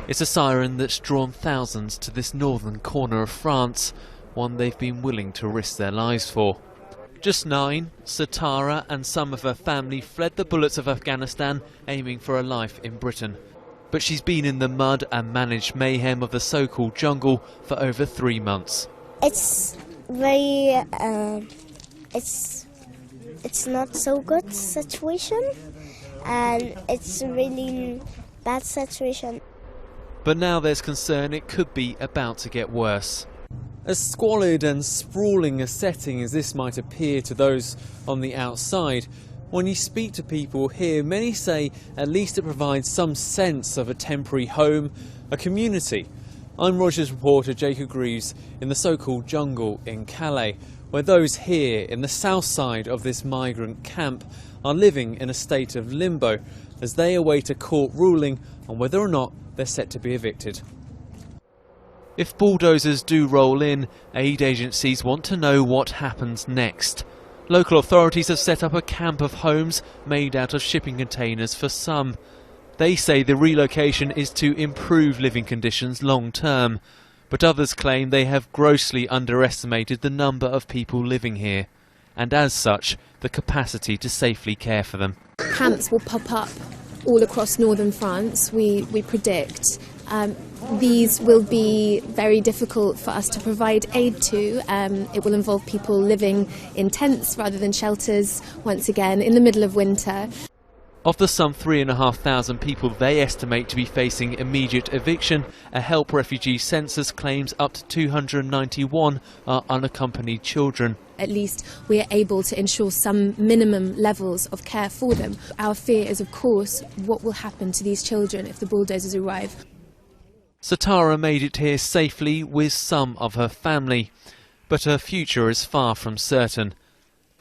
It's a siren that's drawn thousands to this northern corner of France, one they've been willing to risk their lives for. Just 9, Satara and some of her family fled the bullets of Afghanistan, aiming for a life in Britain. But she's been in the mud and managed mayhem of the so-called jungle for over 3 months. It's very, it's not so good situation, and it's a really bad situation. But now there's concern it could be about to get worse. As squalid and sprawling a setting as this might appear to those on the outside, when you speak to people here, many say at least it provides some sense of a temporary home, a community. I'm Rogers reporter Jacob Greaves in the so-called jungle in Calais, where those here in the south side of this migrant camp are living in a state of limbo as they await a court ruling on whether or not they're set to be evicted. If bulldozers do roll in, aid agencies want to know what happens next. Local authorities have set up a camp of homes made out of shipping containers for some. They say the relocation is to improve living conditions long term, but others claim they have grossly underestimated the number of people living here, and as such, the capacity to safely care for them. Camps will pop up all across northern France, we predict. These will be very difficult for us to provide aid to. It will involve people living in tents rather than shelters, once again, in the middle of winter. Of the some 3,500 people they estimate to be facing immediate eviction, a Help Refugee census claims up to 291 are unaccompanied children. At least we are able to ensure some minimum levels of care for them. Our fear is, of course, what will happen to these children if the bulldozers arrive. Satara made it here safely with some of her family, but her future is far from certain.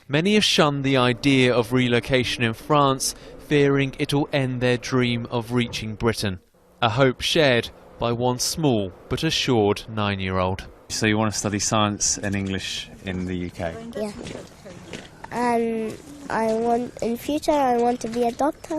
Many have shunned the idea of relocation in France, fearing it'll end their dream of reaching Britain. A hope shared by one small but assured 9-year-old. So you want to study science and English in the UK? Yeah. And in future I want to be a doctor.